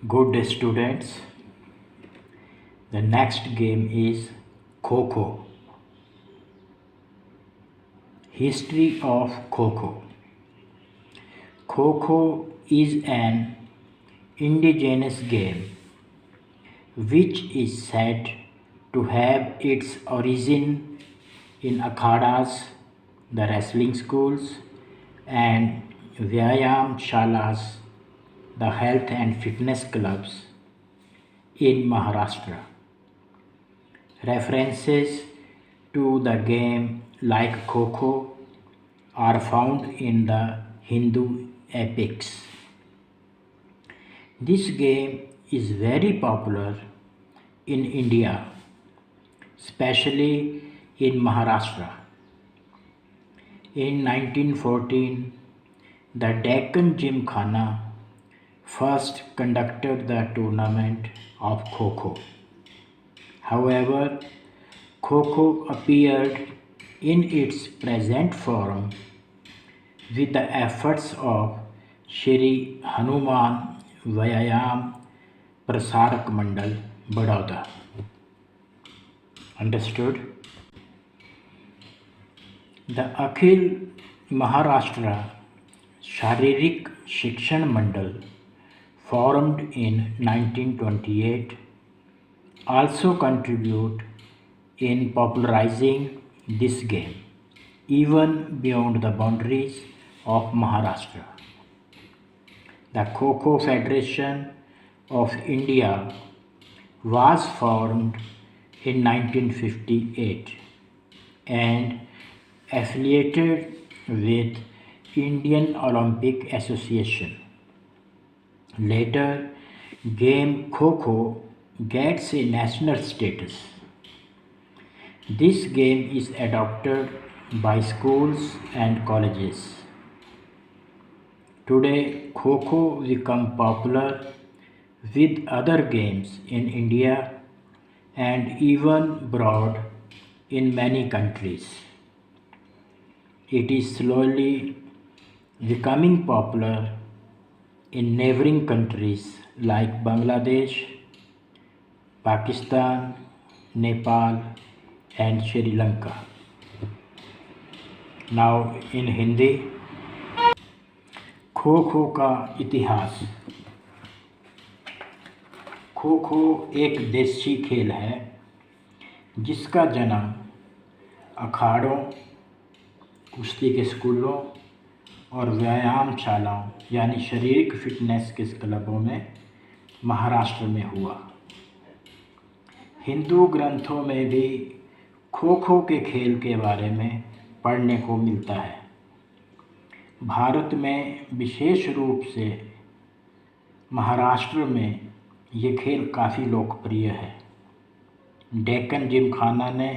Good students, the next game is Kho. History of Kho. Kho is an indigenous game which is said to have its origin in akhadas, the wrestling schools, and Vyayam shalas, the health and fitness clubs in Maharashtra. References to the game like Kho are found in the Hindu epics. This game is very popular in India, especially in Maharashtra. In 1914, the Deccan Gymkhana first conducted the tournament of Kho. However, Kho appeared in its present form with the efforts of Shri Hanuman Vyayam Prasarak Mandal, Baroda. Understood? The Akhil Maharashtra Sharirik Shikshan Mandal, formed in 1928, also contribute in popularizing this game even beyond the boundaries of Maharashtra. The Kho Federation of India was formed in 1958 and affiliated with Indian Olympic Association. Later, game Kho gets a national status. This game is adopted by schools and colleges. Today, Kho become popular with other games in India and even abroad in many countries. It is slowly becoming popular in neighboring countries like Bangladesh, Pakistan, Nepal, and Sri Lanka. Now in Hindi, खो का इतिहास। खो एक देसी खेल है जिसका जन्म अखाड़ों, कुश्ती के स्कूलों और व्यायामशालाओं यानी शारीरिक फिटनेस के क्लबों में महाराष्ट्र में हुआ। हिंदू ग्रंथों में भी खो के खेल के बारे में पढ़ने को मिलता है। भारत में विशेष रूप से महाराष्ट्र में ये खेल काफ़ी लोकप्रिय है। डेक्कन जिमखाना ने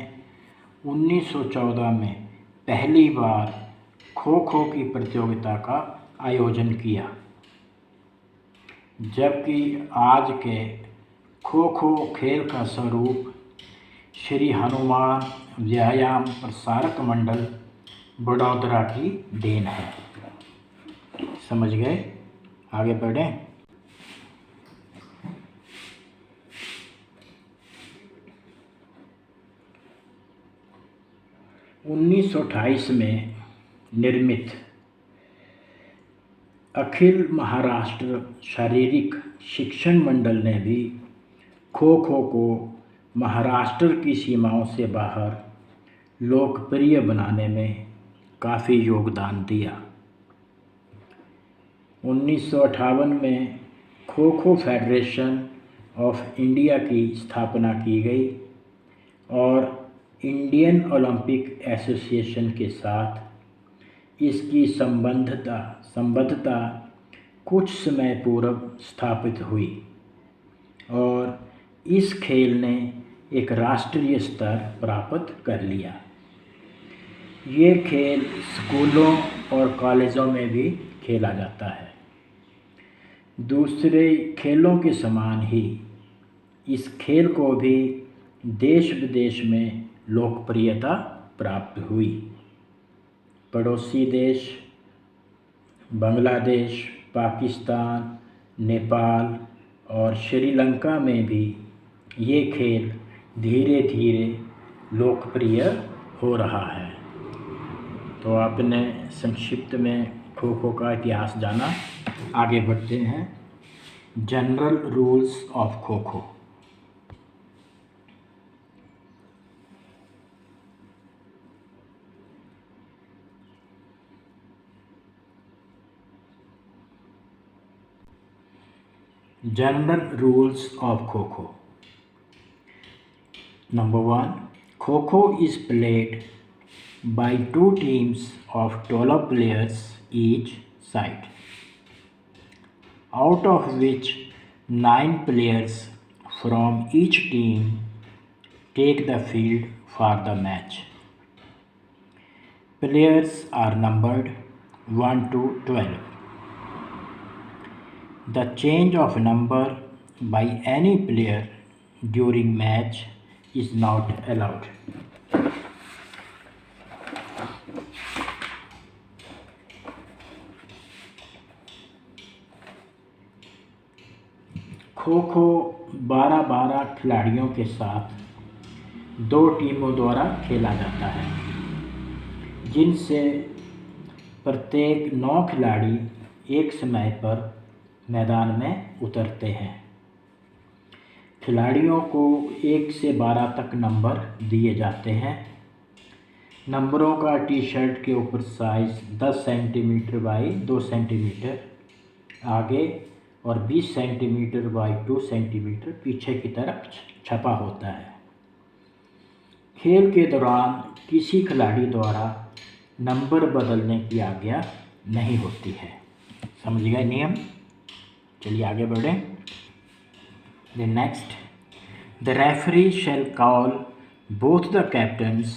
1914 में पहली बार खो की प्रतियोगिता का आयोजन किया, जबकि आज के खो खेल का स्वरूप श्री हनुमान व्यायाम प्रसारक मंडल बड़ौदरा की देन है। समझ गए? आगे बढ़ें। 1928 में निर्मित अखिल महाराष्ट्र शारीरिक शिक्षण मंडल ने भी खो को महाराष्ट्र की सीमाओं से बाहर लोकप्रिय बनाने में काफ़ी योगदान दिया। 1958 में खो फेडरेशन ऑफ इंडिया की स्थापना की गई और इंडियन ओलंपिक एसोसिएशन के साथ इसकी संबद्धता कुछ समय पूर्व स्थापित हुई और इस खेल ने एक राष्ट्रीय स्तर प्राप्त कर लिया। ये खेल स्कूलों और कॉलेजों में भी खेला जाता है। दूसरे खेलों के समान ही इस खेल को भी देश विदेश में लोकप्रियता प्राप्त हुई। पड़ोसी देश बांग्लादेश, पाकिस्तान, नेपाल और श्रीलंका में भी ये खेल धीरे धीरे लोकप्रिय हो रहा है। तो आपने संक्षिप्त में खो खो का इतिहास जाना। आगे बढ़ते हैं। General rules of kho kho. General rules of Kho-Kho. Number 1. Kho-Kho is played by two teams of 12 players each side, out of which 9 players from each team take the field for the match. Players are numbered 1 to 12. The change of number by any player during match is not allowed. Kho kho 12-12 खिलाड़ियों के साथ 2 टीमों द्वारा खेला जाता है, जिनसे प्रत्येक 9 खिलाड़ी एक समय पर मैदान में उतरते हैं। खिलाड़ियों को 1 से 12 तक नंबर दिए जाते हैं। नंबरों का टी शर्ट के ऊपर साइज़ 10 सेंटीमीटर बाई 2 सेंटीमीटर आगे और 20 सेंटीमीटर बाई 2 सेंटीमीटर पीछे की तरफ छपा होता है। खेल के दौरान किसी खिलाड़ी द्वारा नंबर बदलने की आज्ञा नहीं होती है। समझ गए नियम? चलिए आगे बढ़ें। The next, the referee shall call both the captains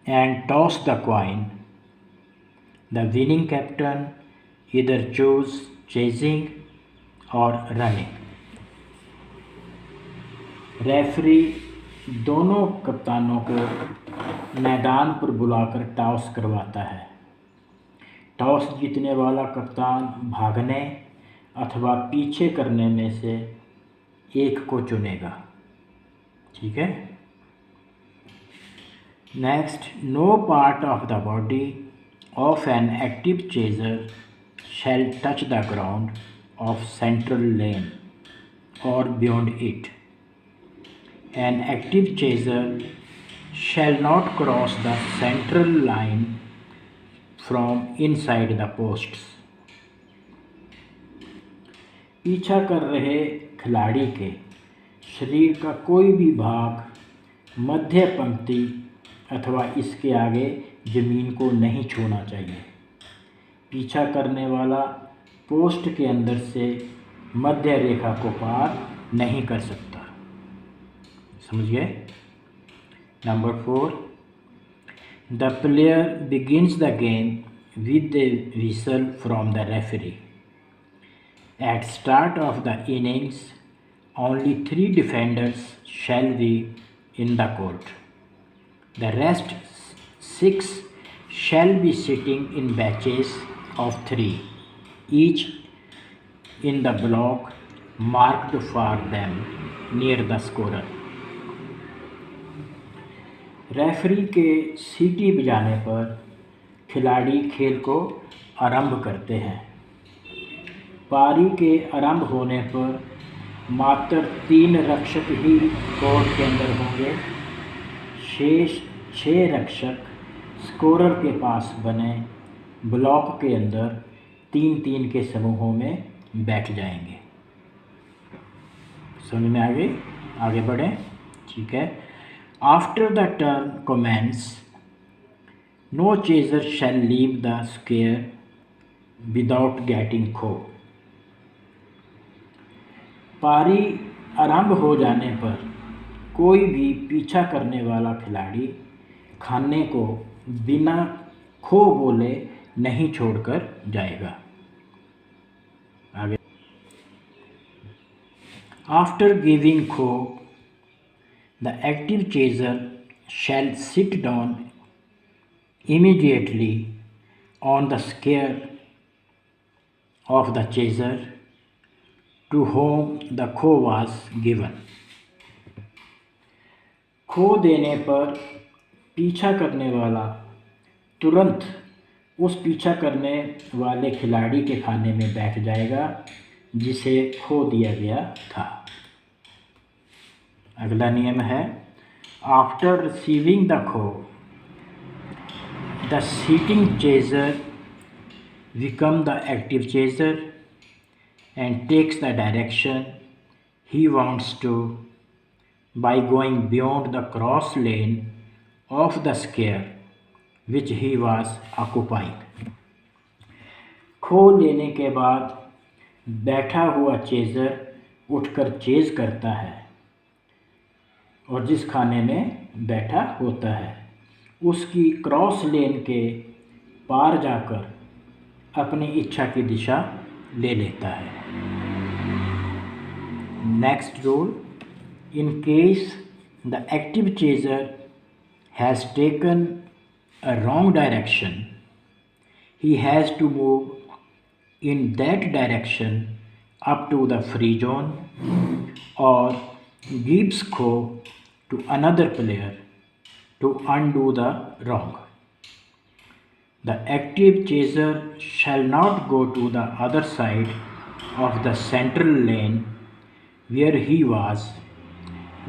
and toss the coin. The winning captain either choose chasing or running. Referee दोनों कप्तानों को मैदान पर बुलाकर टॉस करवाता है। टॉस जीतने वाला कप्तान भागने अथवा पीछे करने में से एक को चुनेगा। ठीक है। Next, no part of the body of an active chaser shall touch the ground of central lane or beyond it. An active chaser shall not cross the central line from inside the posts. पीछा कर रहे खिलाड़ी के शरीर का कोई भी भाग मध्य पंक्ति अथवा इसके आगे ज़मीन को नहीं छूना चाहिए। पीछा करने वाला पोस्ट के अंदर से मध्य रेखा को पार नहीं कर सकता। समझ गए? Number 4, the player begins the game with a whistle from the referee. At start of the innings, only 3 defenders shall be in the court. The rest 6 shall be sitting in batches of 3, each in the block marked for them near the scorer. Referee के सीटी बजाने पर खिलाड़ी खेल को आरंभ करते हैं। पारी के आरंभ होने पर मात्र 3 रक्षक ही कोर्ट के अंदर होंगे। शेष 6 रक्षक स्कोरर के पास बने ब्लॉक के अंदर 3-3 के समूहों में बैठ जाएंगे। समझ में आगे बढ़ें। ठीक है। After the turn commence, no chaser shall leave the square without getting खो। पारी आरंभ हो जाने पर कोई भी पीछा करने वाला खिलाड़ी खाने को बिना खो बोले नहीं छोड़कर जाएगा। आगे, After giving खो, the active chaser shall sit down immediately on the square of the chaser to whom the खो was given। खो देने पर पीछा करने वाला तुरंत उस पीछा करने वाले खिलाड़ी के खाने में बैठ जाएगा जिसे खो दिया गया था। अगला नियम है, after receiving the kho the sitting chaser become the active chaser and takes the direction he wants to by going beyond the cross lane of the square which he was occupying। खो लेने के बाद बैठा हुआ चेज़र उठकर Chase करता है और जिस खाने में बैठा होता है उसकी क्रॉस लेन के पार जाकर अपनी इच्छा की दिशा ले लेता है। Next rule, in case the active chaser has taken a wrong direction he has to move in that direction up to the free zone और gives kho to another player to undo the wrong. The active chaser shall not go to the other side of the central lane where he was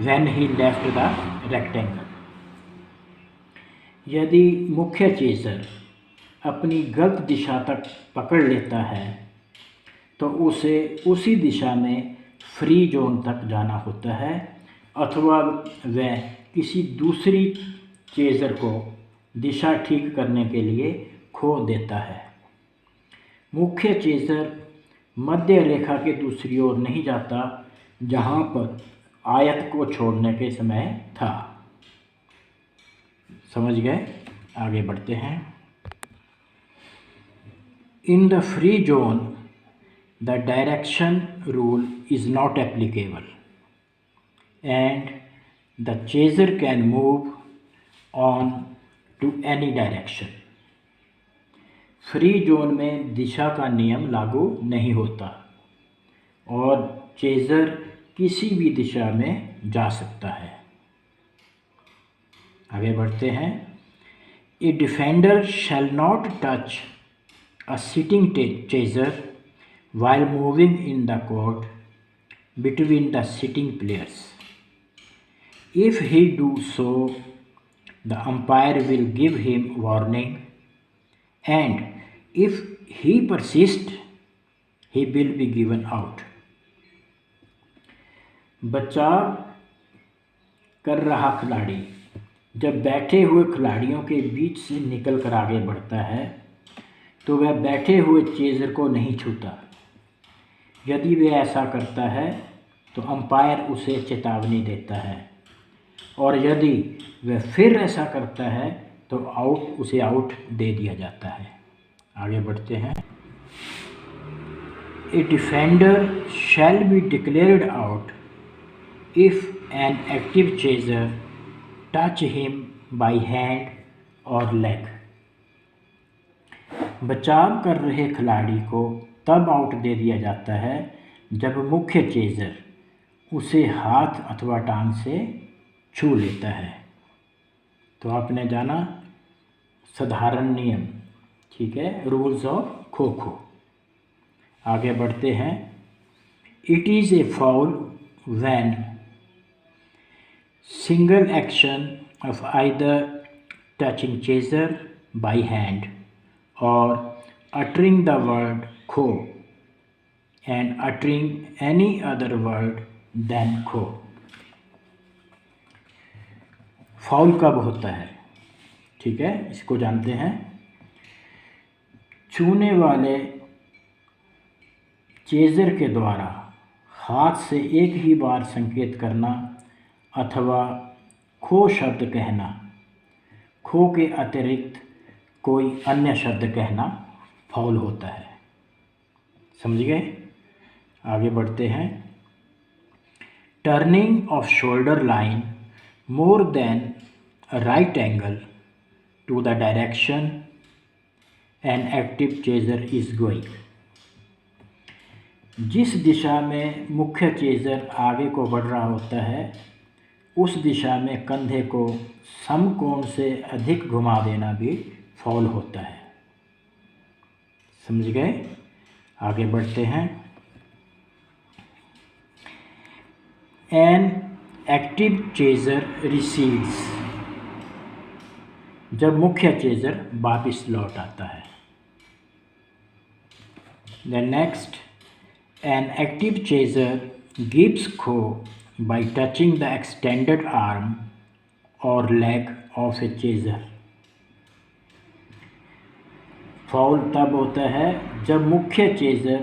when he left the rectangle। यदि मुख्य chaser अपनी गलत दिशा तक पकड़ लेता है तो उसे उसी दिशा में फ्री जोन तक जाना होता है अथवा वह किसी दूसरी चेज़र को दिशा ठीक करने के लिए खो देता है। मुख्य चेज़र मध्य रेखा के दूसरी ओर नहीं जाता जहां पर आयत को छोड़ने के समय था। समझ गए? आगे बढ़ते हैं। In the free zone the direction rule is not applicable and the chaser can move on to any direction. Free zone में दिशा का नियम लागू नहीं होता और चेज़र किसी भी दिशा में जा सकता है। आगे बढ़ते हैं। A defender shall not touch a sitting chaser while moving in the court between the sitting players। If he do so, the umpire will give him warning, and if he persists, he will be given out। बचाव कर रहा खिलाड़ी जब बैठे हुए खिलाड़ियों के बीच से निकल कर आगे बढ़ता है तो वह बैठे हुए चेज़र को नहीं छूता। यदि वह ऐसा करता है तो अंपायर उसे चेतावनी देता है और यदि वह फिर ऐसा करता है तो उसे आउट दे दिया जाता है। आगे बढ़ते हैं। A defender shall be declared out if an active chaser touch him by hand or leg. बचाव कर रहे खिलाड़ी को तब आउट दे दिया जाता है जब मुख्य चेज़र उसे हाथ अथवा टांग से छू लेता है। तो आपने जाना साधारण नियम, ठीक है, रूल्स ऑफ खो खो। आगे बढ़ते हैं। It is a foul when single action of either touching chaser bye hand और uttering the word खो and uttering any other word than खो। फाउल कब होता है? ठीक है, इसको जानते हैं। छूने वाले चेज़र के द्वारा हाथ से एक ही बार संकेत करना अथवा खो शब्द कहना, खो के अतिरिक्त कोई अन्य शब्द कहना फाउल होता है। समझ गए? आगे बढ़ते हैं। Turning of shoulder line more than a right angle to the direction an active chaser is going. जिस दिशा में मुख्य चेज़र आगे को बढ़ रहा होता है उस दिशा में कंधे को समकोण से अधिक घुमा देना भी फाउल होता है। समझ गए? आगे बढ़ते हैं। एन एक्टिव चेज़र रिसीड्स, जब मुख्य चेज़र वापिस लौट आता है। Then next, an active chaser gives खो by touching the extended arm or leg of a chaser. Foul तब होता है जब मुख्य चेज़र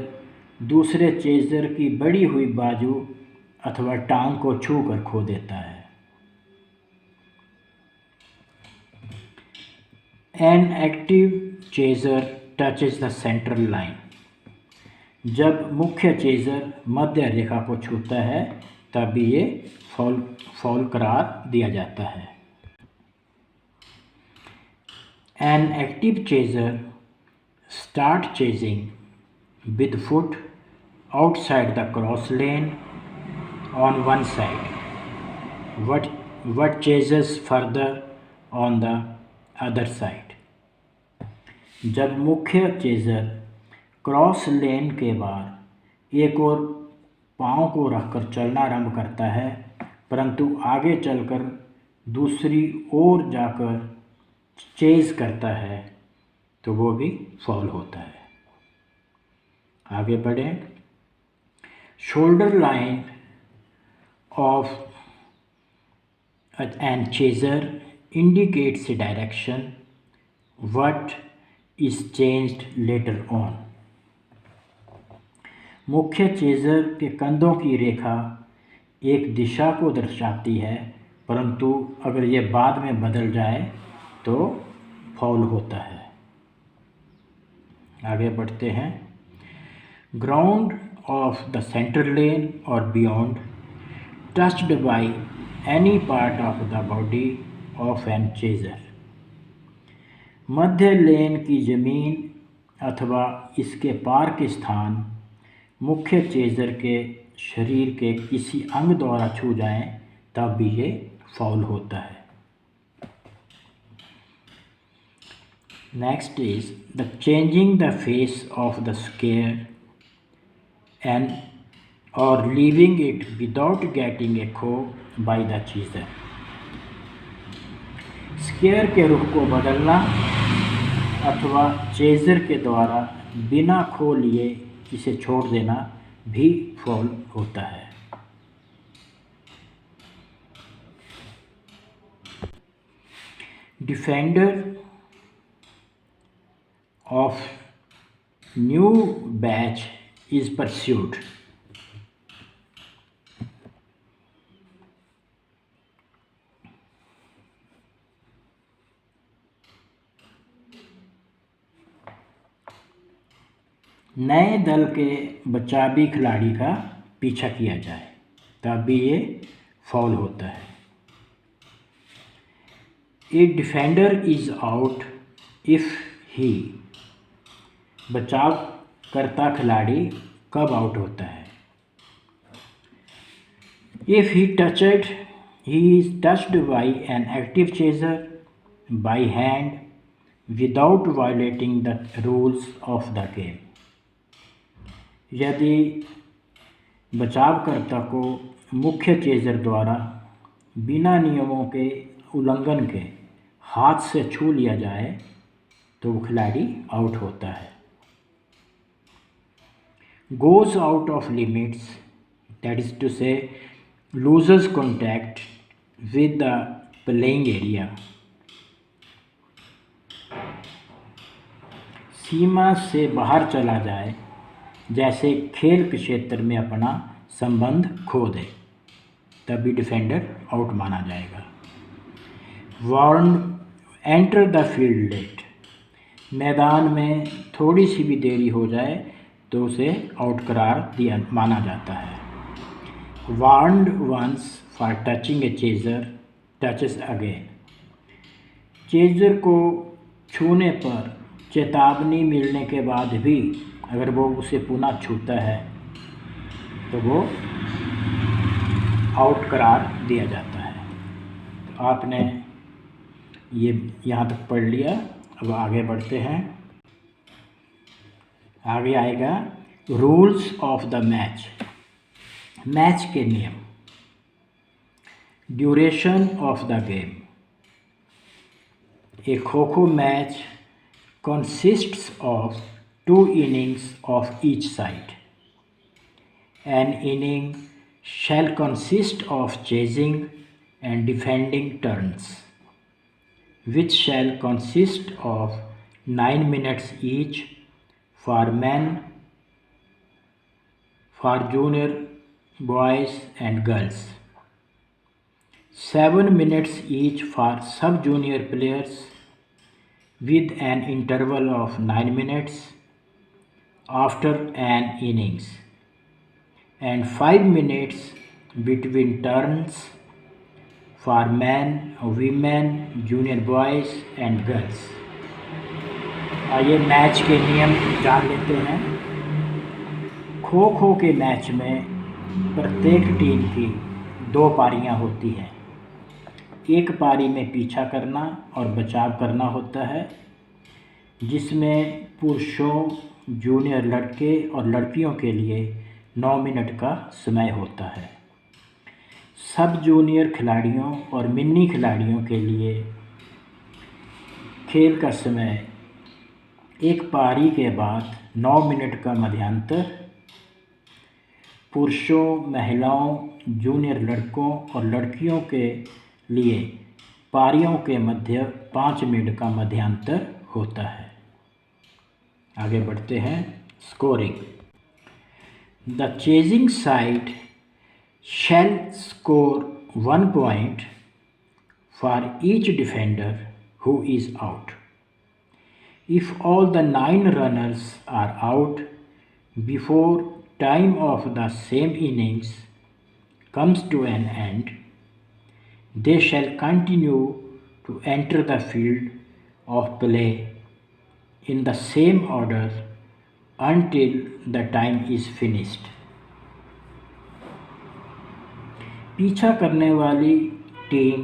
दूसरे चेज़र की बढ़ी हुई बाजू अथवा टांग को छूकर खो देता है। An active chaser touches the central line, जब मुख्य चेज़र मध्य रेखा को छूता है तब ये फाउल करार दिया जाता है। An active chaser start chasing with foot outside the cross lane on one side, what chases further on the other side. जब मुख्य चेज़र क्रॉस लेन के बाद एक और पाँव को रखकर चलना आरंभ करता है परंतु आगे चलकर दूसरी ओर जाकर चेज़ करता है तो वो भी फाउल होता है। आगे बढ़ें। Shoulder line of an chaser indicates a direction what is changed later on. मुख्य चेज़र के कंधों की रेखा एक दिशा को दर्शाती है परंतु अगर यह बाद में बदल जाए तो फाउल होता है। आगे बढ़ते हैं। Ground of the centre lane or beyond touched by any part of the body of an chaser, मध्य लेन की ज़मीन अथवा इसके पार के स्थान मुख्य चेज़र के शरीर के किसी अंग द्वारा छू जाएं तब भी ये फाउल होता है। Next is the changing the face of the square end or leaving it without getting a kho by the chaser. Square के रुख को बदलना अथवा चेज़र के द्वारा बिना खो लिए इसे छोड़ देना भी फाउल होता है। Defender of new batch is pursued. नए दल के बचावी खिलाड़ी का पीछा किया जाए तब भी ये फाउल होता है। A defender is out if he, बचाव करता खिलाड़ी कब आउट होता है? If he touched, he is touched by an active chaser by hand without violating the rules of the game. यदि बचावकर्ता को मुख्य चेज़र द्वारा बिना नियमों के उल्लंघन के हाथ से छू लिया जाए तो वो खिलाड़ी आउट होता है। Goes out of limits, that is to say loses contact with the playing area. सीमा से बाहर चला जाए, जैसे खेल के क्षेत्र में अपना संबंध खो दे, तभी डिफेंडर आउट माना जाएगा। Warn enter the field late, मैदान में थोड़ी सी भी देरी हो जाए तो उसे आउट करार माना जाता है। Warned once for touching a chaser touches again, chaser को छूने पर चेतावनी मिलने के बाद भी अगर वो उसे पुनः छूता है तो वो आउट करार दिया जाता है। तो आपने ये यहाँ तक पढ़ लिया। अब आगे बढ़ते हैं। आगे आएगा rules of the match, match के नियम। Duration of the game, a kho-kho match consists of 2 innings of each side. An inning shall consist of chasing and defending turns, which shall consist of 9 minutes each for men, for junior boys and girls, 7 minutes each for sub-junior players, with an interval of 9 minutes after an innings, and 5 minutes between turns for men, women, junior boys and girls. आइए match के नियम जान लेते हैं। खो खो के match में प्रत्येक team की 2 पारियां होती हैं। एक पारी में पीछा करना और बचाव करना होता है, जिसमें पुरुषों, जूनियर लड़के और लड़कियों के लिए 9 मिनट का समय होता है। सब जूनियर खिलाड़ियों और मिनी खिलाड़ियों के लिए खेल का समय एक पारी के बाद 9 मिनट का मध्यांतर, पुरुषों, महिलाओं, जूनियर लड़कों और लड़कियों के लिए पारियों के मध्य 5 मिनट का मध्यांतर होता है। आगे बढ़ते हैं। Scoring, the chasing side shall score 1 point for each defender who is out. If all the 9 runners are out before time of the same innings comes to an end, they shall continue to enter the field of play in the same order until the time is finished. पीछा करने वाली team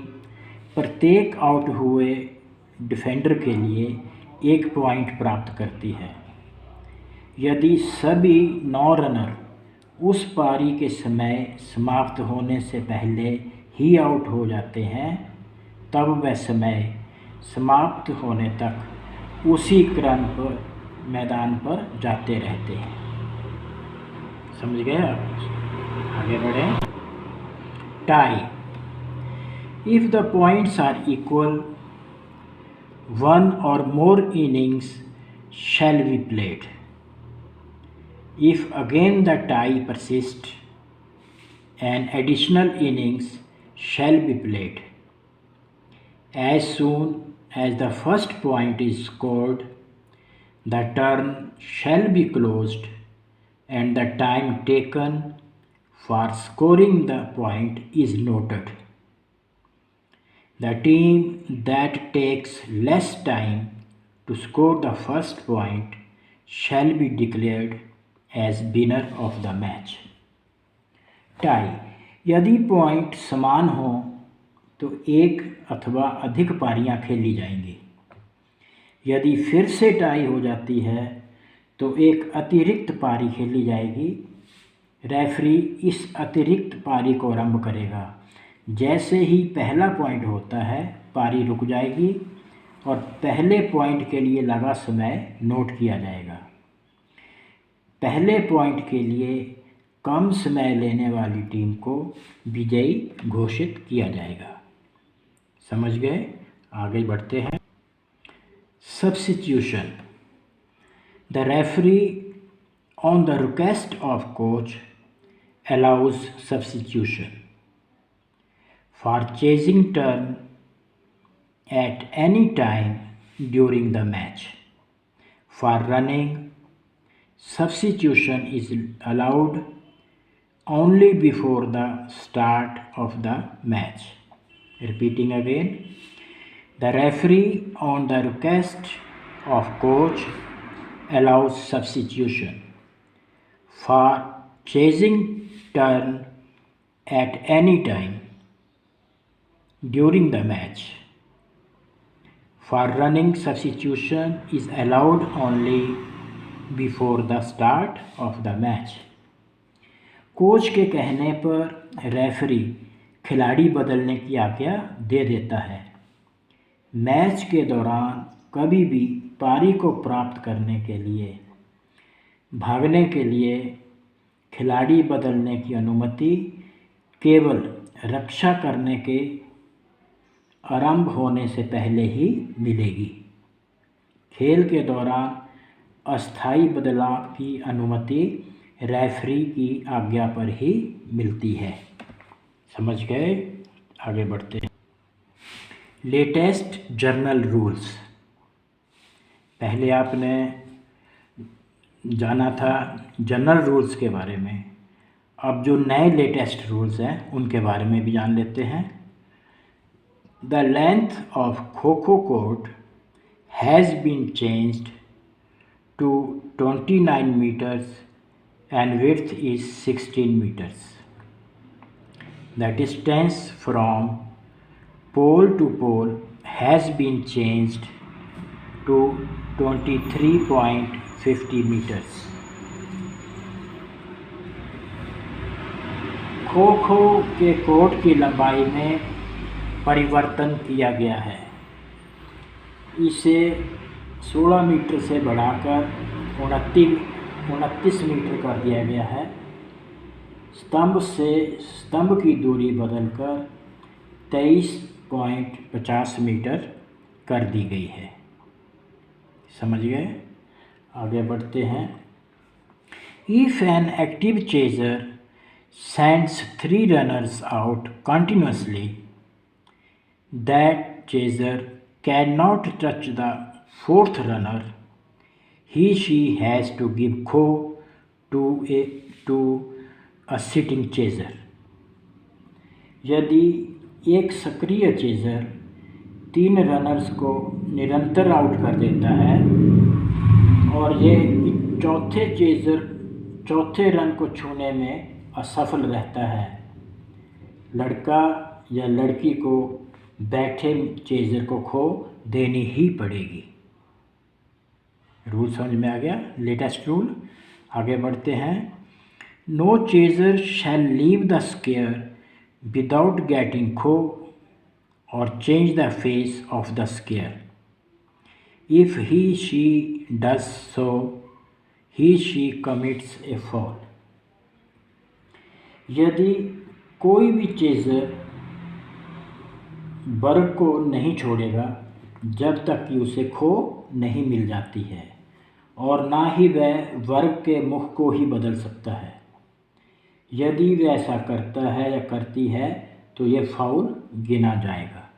प्रत्येक out हुए defender के लिए 1 point प्राप्त करती है। यदि सभी 9 रनर उस पारी के समय समाप्त होने से पहले ही आउट हो जाते हैं, तब वह समय समाप्त होने तक उसी क्रम पर मैदान पर जाते रहते हैं। समझ गए आप? आगे बढ़ें। Tie, if the points are equal, 1 or more innings shall be played. If again the tie persists, an additional innings shall be played. As soon as the first point is scored, the turn shall be closed and the time taken for scoring the point is noted. The team that takes less time to score the first point shall be declared as winner of the match. Tie, यदि point समान हो तो एक अथवा अधिक पारियां खेली जाएंगी। यदि फिर से टाई हो जाती है तो एक अतिरिक्त पारी खेली जाएगी। रेफरी इस अतिरिक्त पारी को आरंभ करेगा। जैसे ही पहला पॉइंट होता है, पारी रुक जाएगी और पहले पॉइंट के लिए लगा समय नोट किया जाएगा। पहले पॉइंट के लिए कम समय लेने वाली टीम को विजयी घोषित किया जाएगा। समझ गए? आगे बढ़ते हैं। Substitution, the referee on the request of coach allows substitution for chasing turn at any time during the match. For running, substitution is allowed only before the start of the match. Repeating again, the referee on the request of coach allows substitution for chasing turn at any time during the match. For running, substitution is allowed only before the start of the match. Coach के कहने पर referee खिलाड़ी बदलने की आज्ञा दे देता है। Match के दौरान कभी भी पारी को प्राप्त करने के लिए भागने के लिए खिलाड़ी बदलने की अनुमति केवल रक्षा करने के आरंभ होने से पहले ही मिलेगी। खेल के दौरान अस्थायी बदलाव की अनुमति रेफरी की आज्ञा पर ही मिलती है। समझ गए? आगे बढ़ते हैं। Latest journal rules. पहले आपने जाना था जनरल रूल्स के बारे में, अब जो नए लेटेस्ट रूल्स हैं उनके बारे में भी जान लेते हैं। The length of kho-kho court has been changed to 29 meters and width is 16 meters. The distance from pole to pole has been changed to 23.50 meters. Kho-kho के कोर्ट की लंबाई में परिवर्तन किया गया है। इसे 16 मीटर से बढ़ाकर 29 मीटर कर दिया गया है। स्तंभ से स्तंभ की दूरी बदलकर 23.50 मीटर कर दी गई है। समझ गए? आगे बढ़ते हैं। If an active chaser sends 3 runners out continuously, that chaser cannot touch the 4th runner. She has to give kho to a sitting chaser. यदि एक सक्रिय चेजर 3 रनर्स को निरंतर आउट कर देता है और ये चौथे रन को छूने में असफल रहता है, लड़का या लड़की को बैठे चेजर को खो देनी ही पड़ेगी। रूल समझ में आ गया? Latest rule. आगे बढ़ते हैं। No chaser shall leave the square without getting kho और change the face of the square. If he she does so he she commits a foul. यदि कोई भी चेजर वर्ग को नहीं छोड़ेगा जब तक कि उसे खो नहीं मिल जाती है, और ना ही वह वर्ग के मुख को ही बदल सकता है। यदि वह ऐसा करता है या करती है तो यह फाउल गिना जाएगा।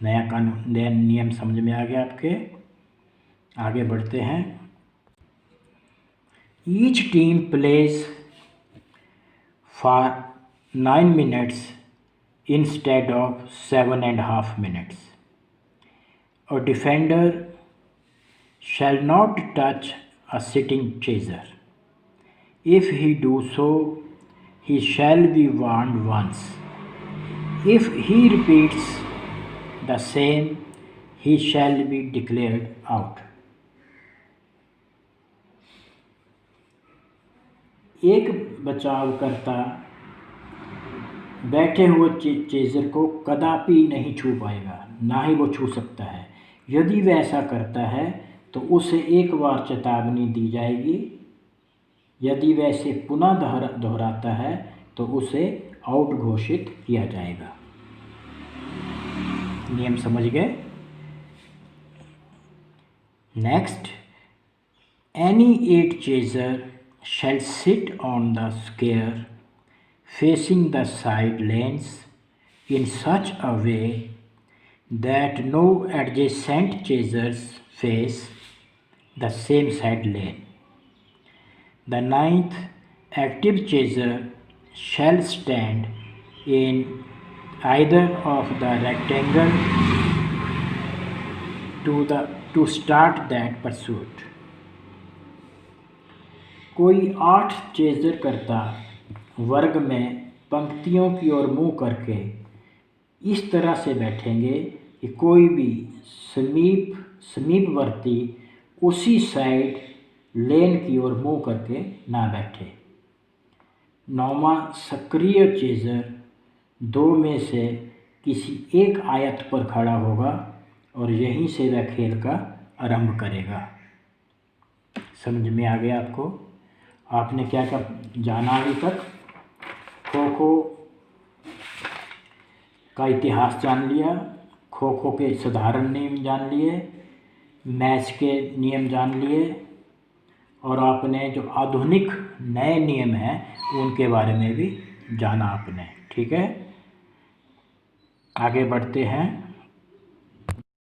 नया कानून, नया नियम समझ में आ गया आपके? आगे बढ़ते हैं। Each team plays for 9 minutes instead of 7.5 minutes. A defender shall not touch a sitting chaser. If he do so, he shall be warned once. If he repeats the same, he shall be declared out. एक बचावकर्ता बैठे हुए chaser को कदापि नहीं छू पाएगा, ना ही वो छू सकता है। यदि वह ऐसा करता है तो उसे एक बार चेतावनी दी जाएगी। यदि वह इसे पुनः दोहराता है तो उसे आउट घोषित किया जाएगा। नियम समझ गए? Next, any 8 chaser shall sit on the square facing the side lanes in such a way that no adjacent chasers face the same side lane. The 9th active chaser shall stand in either of the rectangle to start that pursuit. कोई 8 chaser करता वर्ग में पंक्तियों की ओर मुंह करके इस तरह से बैठेंगे कि कोई भी समीपवर्ती उसी साइड लेन की ओर मुंह करके ना बैठे। 9वां, सक्रिय चेज़र दो में से किसी एक आयत पर खड़ा होगा और यहीं से वह खेल का आरंभ करेगा। समझ में आ गया आपको? आपने क्या क्या जाना अभी तक? खो खो का इतिहास जान लिया, खो खो के साधारण नियम जान लिए, मैच के नियम जान लिए, और आपने जो आधुनिक नए नियम हैं उनके बारे में भी जाना आपने। ठीक है, आगे बढ़ते हैं।